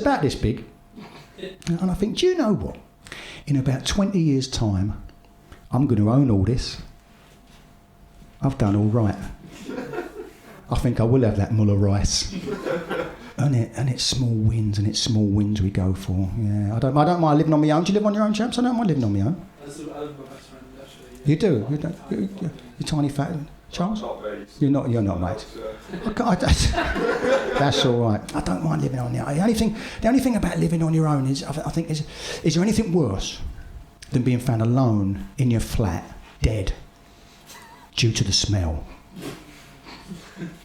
about this big. And I think, do you know what? In about 20 years' time, I'm going to own all this. I've done all right. I think I will have that muller rice. And it's small wins, we go for. Yeah, I don't mind living on my own. Do you live on your own, chaps? I don't mind living on my own. You do? You're tiny fat, Charles? You're not, mate. That's all right. I don't mind living on your own. The only thing about living on your own is, I think, is there anything worse than being found alone in your flat, dead, due to the smell?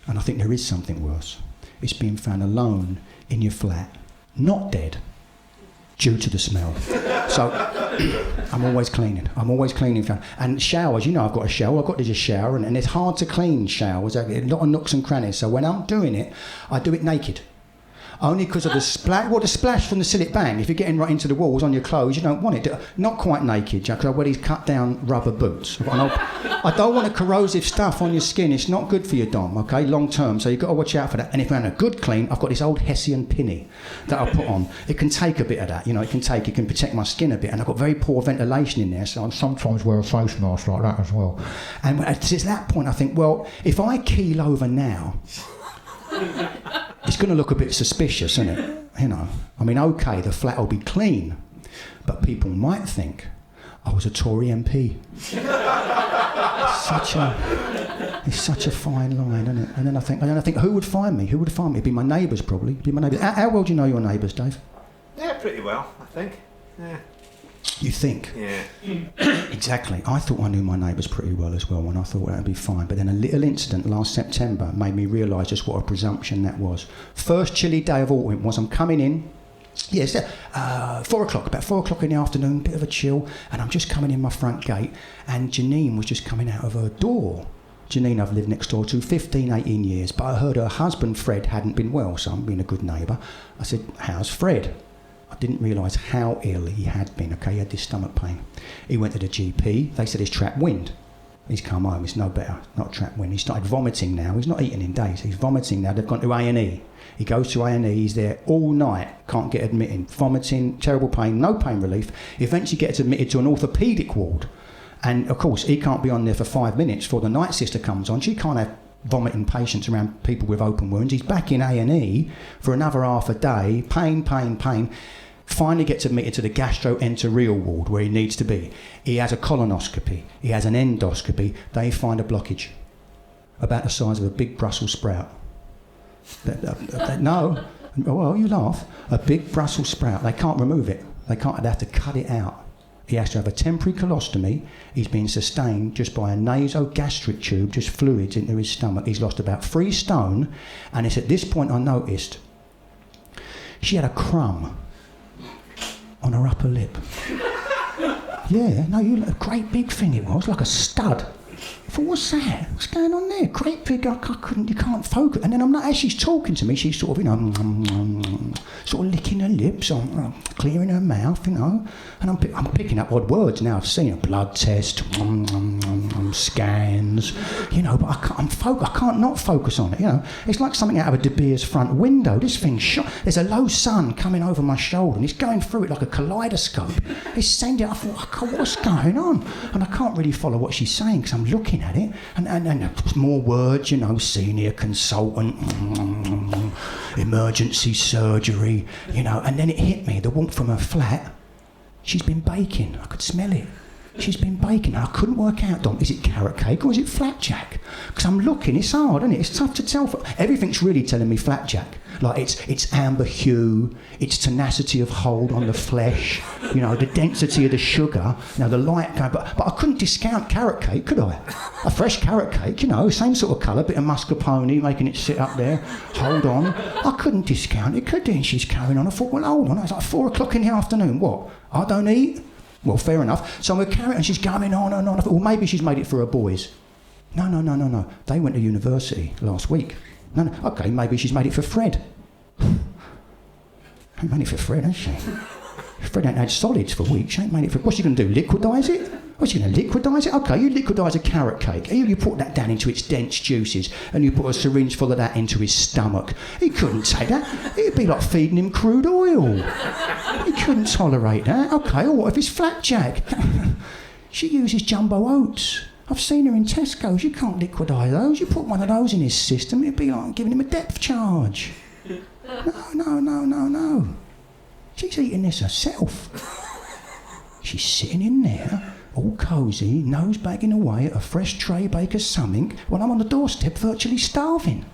And I think there is something worse. It's being found alone in your flat, not dead, due to the smell. So I'm always cleaning. And showers, I've got a shower. I've got to just shower, and it's hard to clean showers. There are a lot of nooks and crannies. So when I'm doing it, I do it naked. Only because of the splash. Well, the splash from the Sillet Bang. If you're getting right into the walls on your clothes, you don't want it. Not quite naked, because I wear these cut-down rubber boots. I don't want the corrosive stuff on your skin. It's not good for your dom, okay, long term. So you've got to watch out for that. And if I'm a good clean, I've got this old Hessian pinny that I put on. It can take a bit of that, it can protect my skin a bit. And I've got very poor ventilation in there, so I sometimes wear a face mask like that as well. And it's at that point I think, well, if I keel over now, it's going to look a bit suspicious, isn't it? Okay, the flat will be clean, but people might think I was a Tory MP. It's such a fine line, isn't it? And then I think, who would find me? It'd be my neighbours, probably. How well do you know your neighbours, Dave? Yeah, pretty well, I think. Yeah. You think? Yeah. Exactly. I thought I knew my neighbours pretty well as well, and I thought that would be fine. But then a little incident last September made me realise just what a presumption that was. First chilly day of autumn was, I'm coming in. Yes, 4 o'clock, about 4 o'clock in the afternoon, bit of a chill, and I'm just coming in my front gate, and Janine was just coming out of her door. Janine I've lived next door to 15, 18 years, but I heard her husband Fred hadn't been well, so I'm being a good neighbour. I said, how's Fred? I didn't realise how ill he had been, okay, he had this stomach pain. He went to the GP, they said it's trapped wind. He's come home, it's no better, not trapped wind. He started vomiting now, he's not eating in days, he's vomiting now, they've gone to A&E. He goes to A&E, he's there all night, can't get admitted, vomiting, terrible pain, no pain relief. Eventually gets admitted to an orthopaedic ward. And of course, he can't be on there for 5 minutes before the night sister comes on. She can't have vomiting patients around people with open wounds. He's back in A&E for another half a day, pain. Finally gets admitted to the gastroenterological ward where he needs to be. He has a colonoscopy, he has an endoscopy. They find a blockage about the size of a big Brussels sprout. No, well, you laugh. A big Brussels sprout. They can't remove it. They have to cut it out. He has to have a temporary colostomy. He's being sustained just by a nasogastric tube, just fluids into his stomach. He's lost about 3 stone, and it's at this point I noticed she had a crumb on her upper lip. Yeah, no, a great big thing it was, like a stud. I thought, what's that? What's going on there? Great big, you can't focus. And then I'm like, as she's talking to me, she's sort of, sort of licking her lips, clearing her mouth, And I'm picking up odd words now. I've seen a blood test, scans, but I can't not focus on it, It's like something out of a De Beers front window. This thing's shot. There's a low sun coming over my shoulder, and it's going through it like a kaleidoscope. It's sending. I thought, what's going on? And I can't really follow what she's saying because I'm looking at it, and more words, senior consultant, emergency surgery, and then it hit me, the warmth from her flat. She's been baking, I could smell it. She's been baking. I couldn't work out, Dom, is it carrot cake or is it flapjack? Because I'm looking, it's hard, isn't it? It's tough to tell. Everything's really telling me flapjack. Like it's amber hue, it's tenacity of hold on the flesh, the density of the sugar, the light going. But I couldn't discount carrot cake, could I? A fresh carrot cake, same sort of colour, bit of mascarpone, making it sit up there, hold on. I couldn't discount it, could I? And she's carrying on. I thought, well, hold on, it's like 4 o'clock in the afternoon. What? I don't eat? Well, fair enough. So we're carrying, and she's going on and on. I thought, well, maybe she's made it for her boys. No. They went to university last week. No. Okay, maybe she's made it for Fred. Made it for Fred, hasn't she? Fred ain't had solids for weeks. She ain't made it for... What's she going to do, liquidise it? What's she going to liquidise it? OK, you liquidise a carrot cake. You put that down into its dense juices and you put a syringe full of that into his stomach. He couldn't take that. It'd be like feeding him crude oil. He couldn't tolerate that. OK, or what if it's flapjack? She uses jumbo oats. I've seen her in Tesco's. You can't liquidise those. You put one of those in his system, it'd be like giving him a depth charge. No. She's eating this herself. She's sitting in there, all cosy, nose bagging away at a fresh tray baker's something, while I'm on the doorstep virtually starving.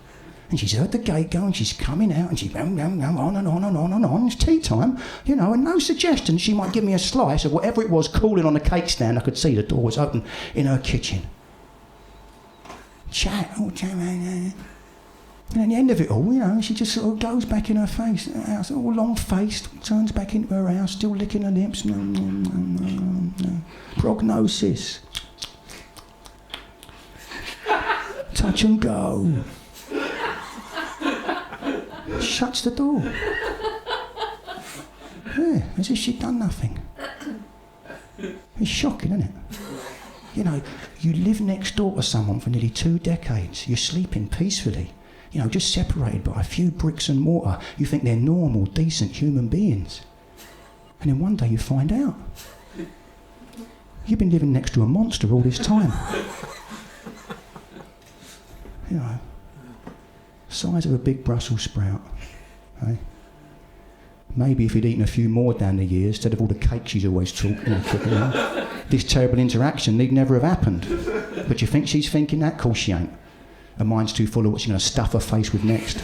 And she's heard the gate go and she's coming out and she's on and on. It's tea time, you know, and no suggestion she might give me a slice of whatever it was cooling on the cake stand. I could see the door was open in her kitchen. Chat. And at the end of it all, you know, she just sort of goes back in her face, all long-faced, turns back into her house, still licking her lips. Prognosis. Touch and go. Shuts the door. Yeah, as if she'd done nothing. It's shocking, isn't it? You know, you live next door to someone for nearly 2 decades. You're sleeping peacefully. You know, just separated by a few bricks and mortar. You think they're normal, decent human beings. And then one day you find out. You've been living next to a monster all this time. You know, size of a big Brussels sprout. Eh? Maybe if he'd eaten a few more down the years, instead of all the cake she's always talking about, this terrible interaction need never have happened. But you think she's thinking that? Of course she ain't. Her mind's too full of what she's going to stuff her face with next.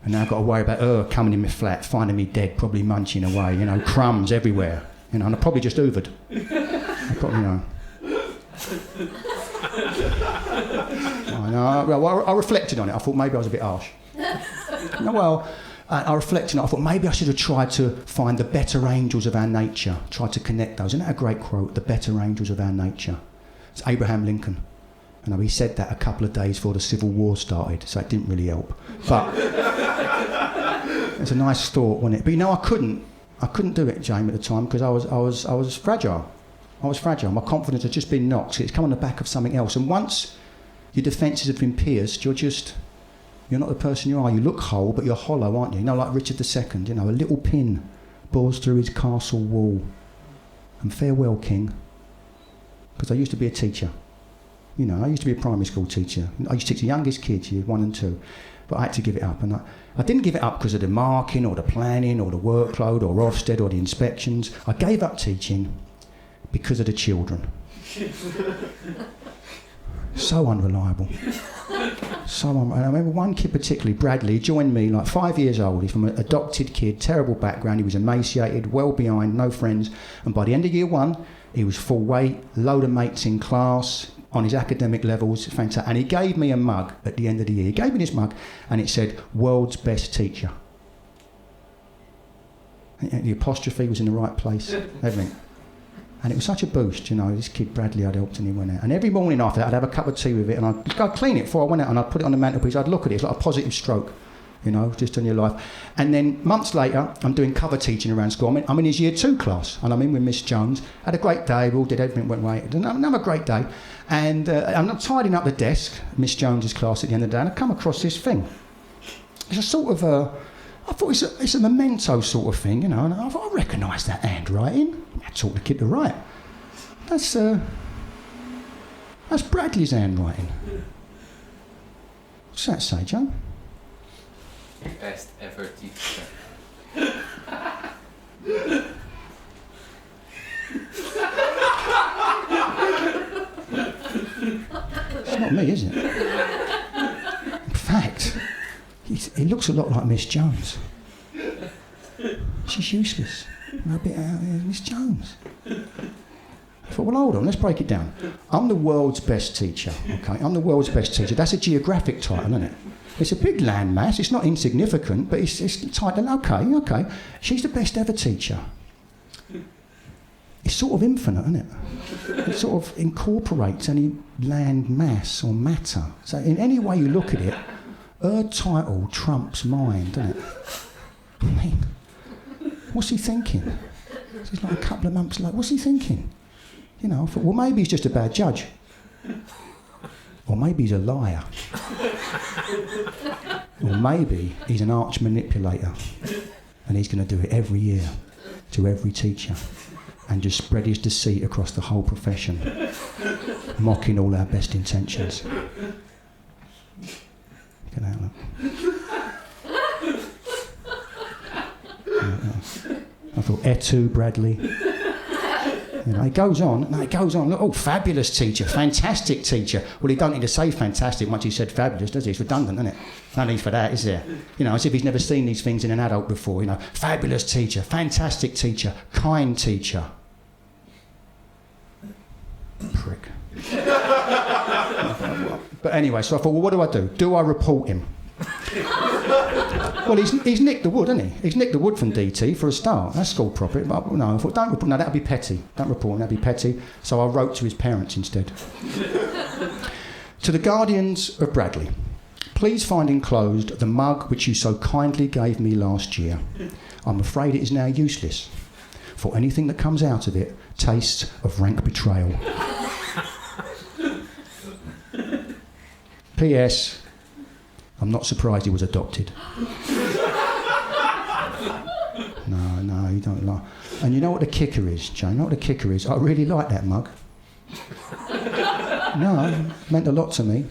And now I've got to worry about her coming in my flat, finding me dead, probably munching away, you know, crumbs everywhere. You know, and I probably just hoovered. I probably know. I reflected on it. I thought maybe I was a bit harsh. I reflected on it. I thought maybe I should have tried to find the better angels of our nature, tried to connect those. Isn't that a great quote? The better angels of our nature. It's Abraham Lincoln. You know, he said that a couple of days before the Civil War started, so it didn't really help. But it's a nice thought, wasn't it? But you know, I couldn't do it, Jamie, at the time because I was fragile. I was fragile. My confidence had just been knocked. It's come on the back of something else. And once your defences have been pierced, you're not the person you are. You look whole, but you're hollow, aren't you? You know, like Richard II. You know, a little pin bores through his castle wall. And farewell, King, because I used to be a teacher. You know, I used to be a primary school teacher. I used to teach the youngest kids, years 1 and 2. But I had to give it up. And I didn't give it up because of the marking or the planning or the workload or Ofsted or the inspections. I gave up teaching because of the children. So unreliable. And I remember one kid particularly, Bradley, he joined me like 5 years old. He's from an adopted kid, terrible background. He was emaciated, well behind, no friends. And by the end of year 1, he was full weight, load of mates in class, on his academic levels, fantastic. And he gave me a mug at the end of the year. He gave me this mug and it said, world's best teacher. And the apostrophe was in the right place, everything. And it was such a boost, you know, this kid Bradley I'd helped and he went out. And every morning after that, I'd have a cup of tea with it and I'd clean it before I went out and I'd put it on the mantelpiece. I'd look at it, it's like a positive stroke, you know, just on your life. And then months later, I'm doing cover teaching around school. I'm in his year 2 class and I'm in with Miss Jones. Had a great day, we all did everything went right. Another great day. And I'm tidying up the desk, Miss Jones's class at the end of the day, and I come across this thing. It's a sort of I thought it's a memento sort of thing, you know, and I thought I recognise that handwriting. I taught the kid to write. That's Bradley's handwriting. What's that say, Joe? Best ever teacher. It's not me, is it? In fact, he looks a lot like Miss Jones. She's useless. A bit Miss Jones. I thought, well, hold on, let's break it down. I'm the world's best teacher, okay? I'm the world's best teacher. That's a geographic title, isn't it? It's a big landmass. It's not insignificant, but it's a title. Okay. She's the best ever teacher. It's sort of infinite, isn't it? It sort of incorporates any land mass or matter. So in any way you look at it, her title trumps mine, doesn't it? I mean, what's he thinking? So it's like a couple of months later, what's he thinking? You know, I thought, well, maybe he's just a bad judge. Or maybe he's a liar. Or maybe he's an arch manipulator. And he's going to do it every year to every teacher and just spread his deceit across the whole profession, mocking all our best intentions. Get out of that. I thought, pt2, Bradley. You know, it goes on. Look, oh, fabulous teacher, fantastic teacher. Well, he don't need to say fantastic once he said fabulous, does he? It's redundant, isn't it? No need for that, is there? You know, as if he's never seen these things in an adult before. You know, fabulous teacher, fantastic teacher, kind teacher. Prick. But anyway, so I thought, well, what do? Do I report him? Well, he's nicked the wood, hasn't he? He's nicked the wood from DT for a start. That's school property. But no, I thought, don't report. No, that'd be petty. Don't report him, that'd be petty. So I wrote to his parents instead. To the guardians of Bradley, please find enclosed the mug which you so kindly gave me last year. I'm afraid it is now useless, for anything that comes out of it tastes of rank betrayal. P.S. I'm not surprised he was adopted. No, you don't like. And you know what the kicker is, Jane? You know what the kicker is? I really like that mug. No, it meant a lot to me.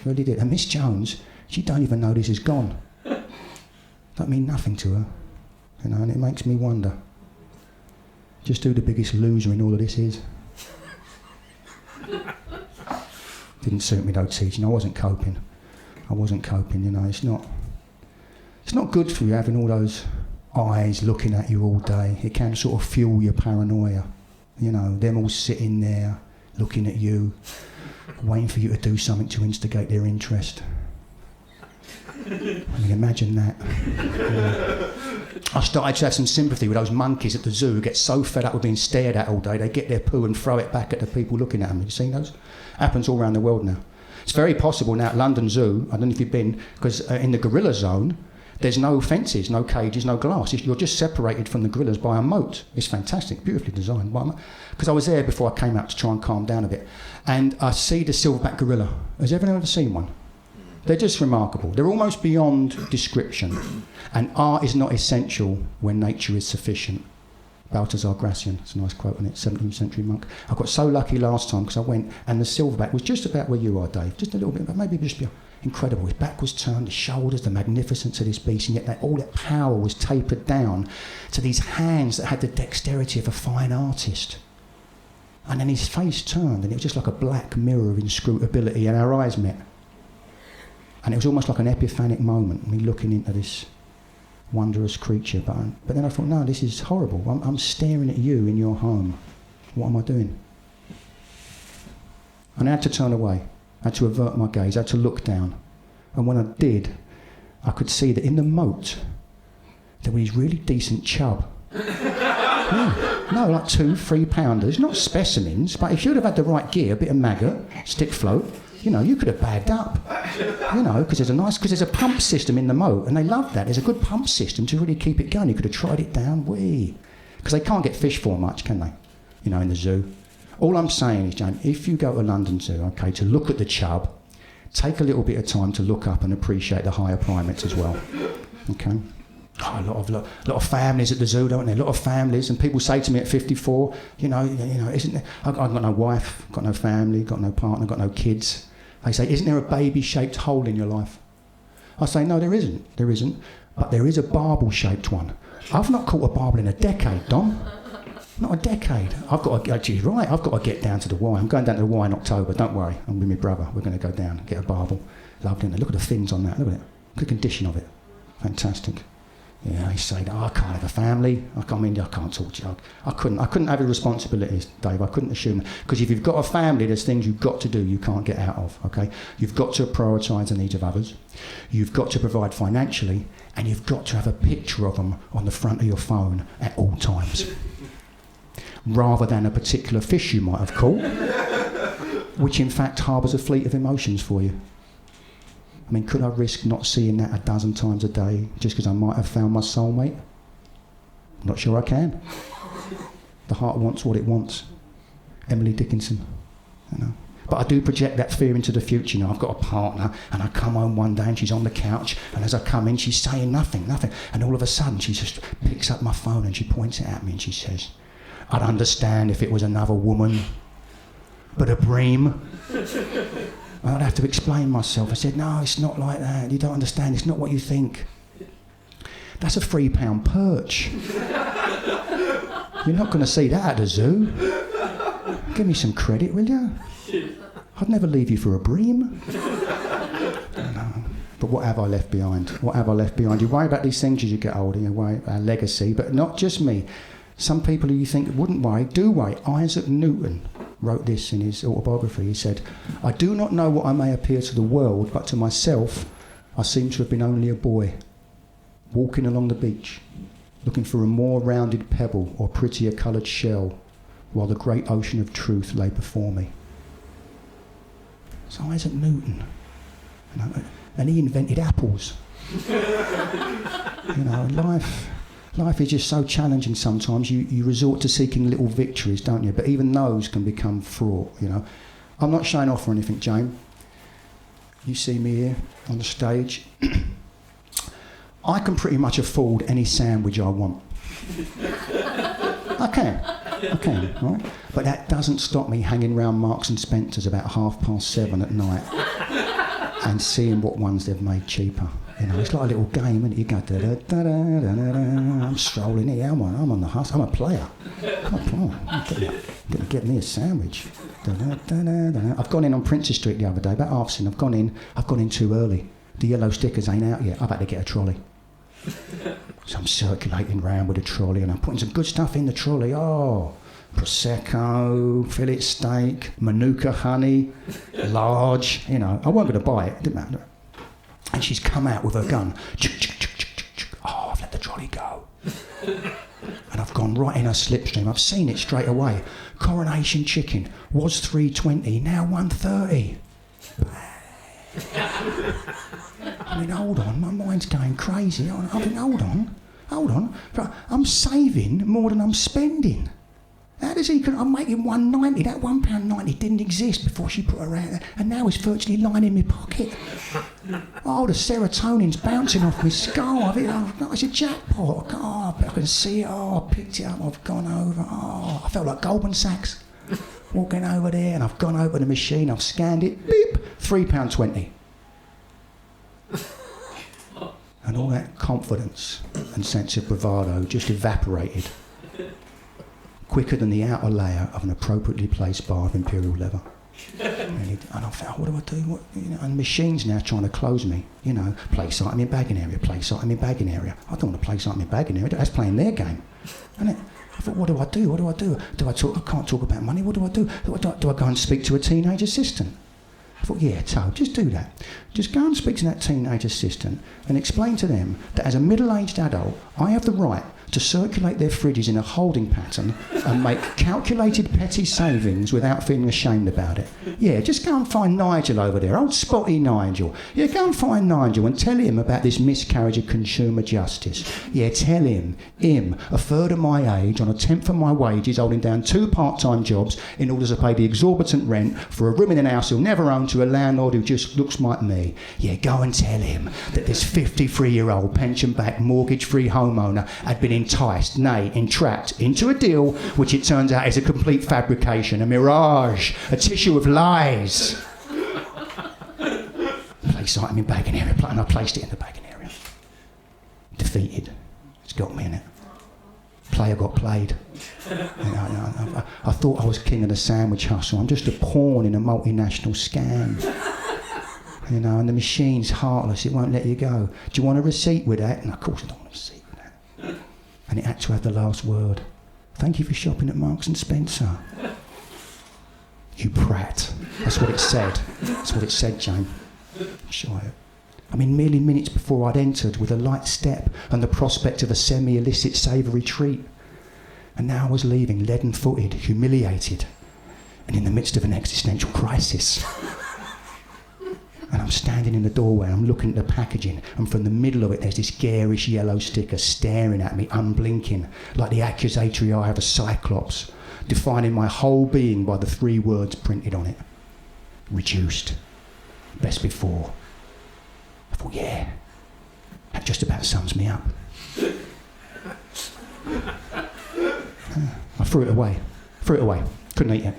Really did. And Miss Jones, she don't even know this is gone. That mean nothing to her. You know, and it makes me wonder just who the biggest loser in all of this is. Didn't suit me though, teaching. I wasn't coping, you know. It's not good for you having all those eyes looking at you all day. It can sort of fuel your paranoia. You know, them all sitting there looking at you, waiting for you to do something to instigate their interest. I mean, imagine that. Yeah. I started to have some sympathy with those monkeys at the zoo who get so fed up with being stared at all day, they get their poo and throw it back at the people looking at them. Have you seen those? Happens all around the world now. It's very possible now at London Zoo, I don't know if you've been, because in the gorilla zone, there's no fences, no cages, no glass. You're just separated from the gorillas by a moat. It's fantastic, beautifully designed. Because I was there before I came out to try and calm down a bit. And I see the silverback gorilla. Has everyone ever seen one? They're just remarkable. They're almost beyond description. And art is not essential when nature is sufficient. Balthazar Gracian, it's a nice quote on it, 17th century monk. I got so lucky last time because I went and the silverback was just about where you are, Dave. Just a little bit, but maybe just beyond. Incredible. His back was turned, the shoulders, the magnificence of this beast, and yet all that power was tapered down to these hands that had the dexterity of a fine artist. And then his face turned, and it was just like a black mirror of inscrutability, and our eyes met. And it was almost like an epiphanic moment, me looking into this wondrous creature. But then I thought, no, this is horrible. I'm staring at you in your home. What am I doing? And I had to turn away. I had to avert my gaze. I had to look down. And when I did, I could see that in the moat, there were these really decent chub. Yeah. No, like 2-3 pounders, not specimens, but if you'd have had the right gear, a bit of maggot, stick float, you know, you could have bagged up. You know, because there's a pump system in the moat, and they love that. There's a good pump system to really keep it going. You could have tried it down, because they can't get fish for much, can they? You know, in the zoo. All I'm saying is, Jane, if you go to London Zoo, okay, to look at the chub, take a little bit of time to look up and appreciate the higher primates as well. Okay. Oh, a lot of families at the zoo, don't they? A lot of families, and people say to me at 54, you know, isn't there? I've got no wife, got no family, got no partner, got no kids. They say, isn't there a baby-shaped hole in your life? I say, no, there isn't, but there is a barbel-shaped one. I've not caught a barbel in a decade, Dom. Not a decade. I've got to get down to the Y. I'm going down to the Y in October, don't worry. I'm with my brother. We're going to go down and get a barbel. Lovely, isn't it? Look at the fins on that, look at it. Look at the condition of it. Fantastic. Yeah, he's saying, I can't have a family. I can't talk to you. I couldn't have your responsibilities, Dave. I couldn't assume. Because if you've got a family, there's things you've got to do you can't get out of, okay? You've got to prioritise the needs of others. You've got to provide financially, and you've got to have a picture of them on the front of your phone at all times. Rather than a particular fish you might have caught, which in fact harbours a fleet of emotions for you. I mean, could I risk not seeing that a dozen times a day just because I might have found my soulmate? I'm not sure I can. The heart wants what it wants. Emily Dickinson, you know. But I do project that fear into the future. You know, I've got a partner, and I come home one day and she's on the couch, and as I come in, she's saying nothing. And all of a sudden, she just picks up my phone and she points it at me and she says, "I'd understand if it was another woman, but a bream." I'd have to explain myself. I said, "No, it's not like that. You don't understand. It's not what you think. That's a £3 perch. You're not going to see that at the zoo. Give me some credit, will you? I'd never leave you for a bream." No. But what have I left behind? What have I left behind? You worry about these things as you get older, you worry about legacy, but not just me. Some people who you think wouldn't worry, do worry. Isaac Newton wrote this in his autobiography. He said, "I do not know what I may appear to the world, but to myself, I seem to have been only a boy, walking along the beach, looking for a more rounded pebble or prettier coloured shell, while the great ocean of truth lay before me." It's Isaac Newton, you know, and he invented apples. You know, life is just so challenging sometimes. You resort to seeking little victories, don't you? But even those can become fraught, you know. I'm not showing off or anything, Jane. You see me here on the stage. I can pretty much afford any sandwich I want. I can, right? But that doesn't stop me hanging around Marks and Spencer's about 7:30 at night and seeing what ones they've made cheaper. You know, it's like a little game, isn't it? You go, da-da-da-da-da-da. I'm strolling here, I'm on the hustle, I'm a player. I'm gonna get me a sandwich. Da-da-da-da-da. I've gone in on Princess Street the other day, about half sin. I've gone in too early. The yellow stickers ain't out yet. I've had to get a trolley. So I'm circulating round with a trolley and I'm putting some good stuff in the trolley. Oh, Prosecco, fillet steak, Manuka honey, large, you know. I wasn't going to buy it, didn't matter. And she's come out with her gun. Oh, I've let the trolley go. And I've gone right in her slipstream. I've seen it straight away. Coronation chicken was $3.20, now $1.30. I mean, hold on, my mind's going crazy. I mean, hold on. I'm saving more than I'm spending. How does he? I'm making £1.90. That £1.90 didn't exist before she put her out there, and now it's virtually lying in my pocket. Oh, the serotonin's bouncing off my skull. It's a jackpot. Oh, I can see it. Oh, I picked it up. I've gone over. Oh, I felt like Goldman Sachs walking over there, and I've gone over the machine. I've scanned it. Beep, £3.20. And all that confidence and sense of bravado just evaporated quicker than the outer layer of an appropriately placed bar of imperial leather. And I thought, what do I do? And the machine's now trying to close me. You know, place item in bagging area, place item in bagging area. I don't want to place item in bagging area. That's playing their game. And I thought, what do I do? Do I talk? I can't talk about money. What do I do? Do I go and speak to a teenage assistant? I thought, yeah, Toby, just do that. Just go and speak to that teenage assistant and explain to them that as a middle-aged adult, I have the right to circulate their fridges in a holding pattern and make calculated petty savings without feeling ashamed about it. Yeah, just go and find Nigel over there, old spotty Nigel. Yeah, go and find Nigel and tell him about this miscarriage of consumer justice. Yeah, tell him, a third of my age, on a tenth of my wages, holding down 2 part-time jobs in order to pay the exorbitant rent for a room in a house he'll never own to a landlord who just looks like me. Yeah, go and tell him that this 53-year-old pension-backed mortgage-free homeowner had been enticed, nay, entrapped into a deal which it turns out is a complete fabrication, a mirage, a tissue of lies. Place item in bagging area, and I placed it in the bagging area. Defeated. It's got me in it. Player got played. I thought I was king of the sandwich hustle. I'm just a pawn in a multinational scam. You know, and the machine's heartless. It won't let you go. Do you want a receipt with that? And of course I don't want a receipt with that. And it had to have the last word. Thank you for shopping at Marks and Spencer. You prat. That's what it said. That's what it said, Jane. Sure. I mean, merely minutes before I'd entered with a light step and the prospect of a semi-illicit savoury treat. And now I was leaving leaden-footed, humiliated, and in the midst of an existential crisis. And I'm standing in the doorway, I'm looking at the packaging, and from the middle of it there's this garish yellow sticker staring at me, unblinking, like the accusatory eye of a cyclops, defining my whole being by the 3 words printed on it. Reduced. Best before. I thought, yeah, that just about sums me up. I threw it away. Couldn't eat it.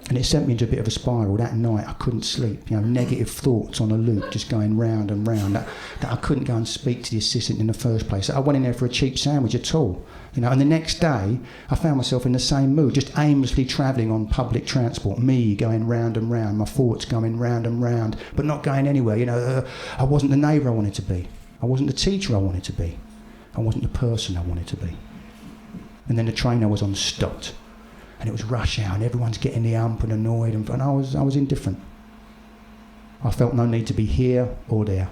And it sent me into a bit of a spiral. That night I couldn't sleep. Negative thoughts on a loop, just going round and round. That I couldn't go and speak to the assistant in the first place. I went in there for a cheap sandwich at all. And the next day I found myself in the same mood, just aimlessly travelling on public transport. Me going round and round, my thoughts going round and round, but not going anywhere. I wasn't the neighbour I wanted to be. I wasn't the teacher I wanted to be. I wasn't the person I wanted to be. And then the train I was on stopped. And it was rush hour, and everyone's getting the ump and annoyed, and I was indifferent. I felt no need to be here or there.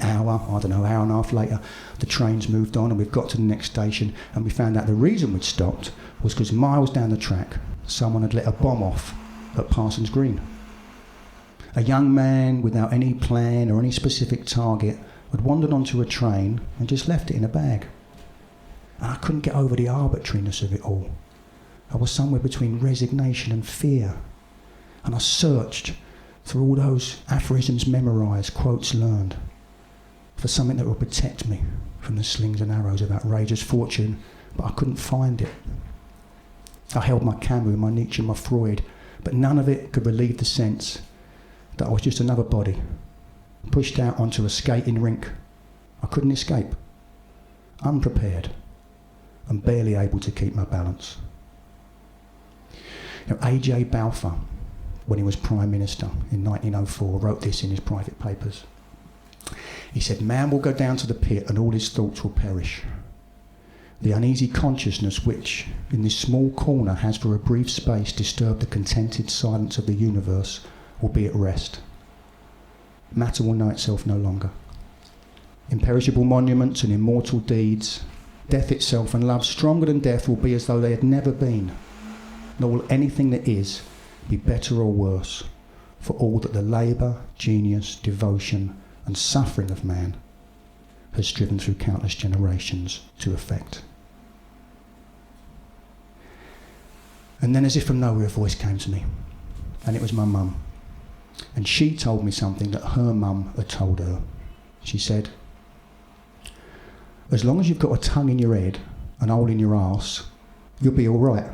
Hour and a half later, the train's moved on, and we've got to the next station, and we found out the reason we'd stopped was because miles down the track, someone had let a bomb off at Parsons Green. A young man without any plan or any specific target had wandered onto a train and just left it in a bag. And I couldn't get over the arbitrariness of it all. I was somewhere between resignation and fear. And I searched through all those aphorisms memorised, quotes learned, for something that would protect me from the slings and arrows of outrageous fortune, but I couldn't find it. I held my Camus, my Nietzsche, my Freud, but none of it could relieve the sense that I was just another body, pushed out onto a skating rink. I couldn't escape, unprepared, and barely able to keep my balance. A.J. Balfour, when he was Prime Minister in 1904, wrote this in his private papers. He said, "Man will go down to the pit and all his thoughts will perish. The uneasy consciousness which, in this small corner, has for a brief space disturbed the contented silence of the universe will be at rest. Matter will know itself no longer. Imperishable monuments and immortal deeds, death itself and love stronger than death will be as though they had never been. Nor will anything that is be better or worse for all that the labour, genius, devotion and suffering of man has striven through countless generations to effect." And then, as if from nowhere, a voice came to me, and it was my mum. And she told me something that her mum had told her. She said, "As long as you've got a tongue in your head and a hole in your arse, you'll be all right."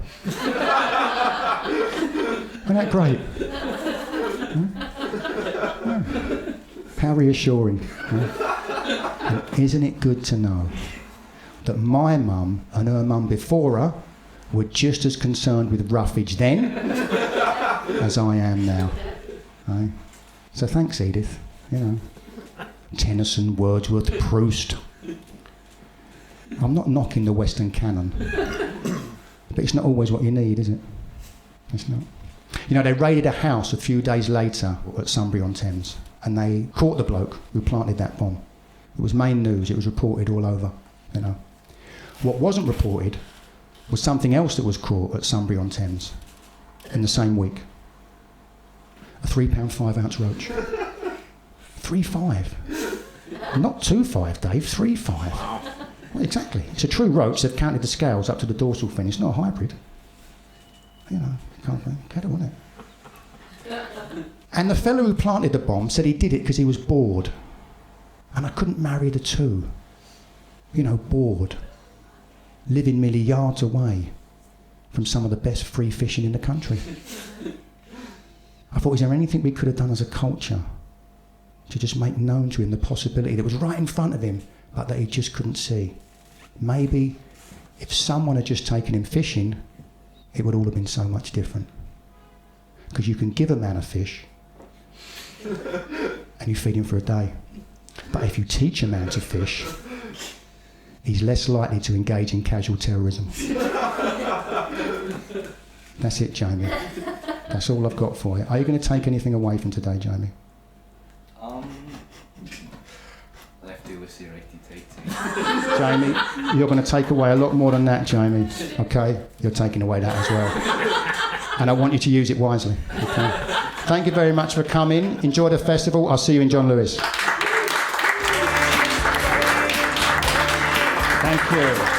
Isn't that great? Yeah. How reassuring. And isn't it good to know that my mum and her mum before her were just as concerned with roughage then as I am now. Right? So thanks, Edith. Tennyson, Wordsworth, Proust. I'm not knocking the Western canon, but it's not always what you need, is it? It's not. They raided a house a few days later at Sunbury-on-Thames, and they caught the bloke who planted that bomb. It was main news. It was reported all over. What wasn't reported was something else that was caught at Sunbury-on-Thames in the same week. A £3 5-ounce roach. 3.5. Not 2.5, Dave. 3.5. Well, exactly. It's a true roach. They've counted the scales up to the dorsal fin. It's not a hybrid. Can't get it, wasn't it? And the fellow who planted the bomb said he did it because he was bored. And I couldn't marry the two. Bored. Living merely yards away from some of the best free fishing in the country. I thought, is there anything we could have done as a culture to just make known to him the possibility that was right in front of him, but that he just couldn't see? Maybe if someone had just taken him fishing, it would all have been so much different. Because you can give a man a fish and you feed him for a day. But if you teach a man to fish, he's less likely to engage in casual terrorism. That's it, Jamie. That's all I've got for you. Are you going to take anything away from today, Jamie? Left do with Jamie, you're going to take away a lot more than that, Jamie. Okay? You're taking away that as well. And I want you to use it wisely. Okay? Thank you very much for coming. Enjoy the festival. I'll see you in John Lewis. Thank you.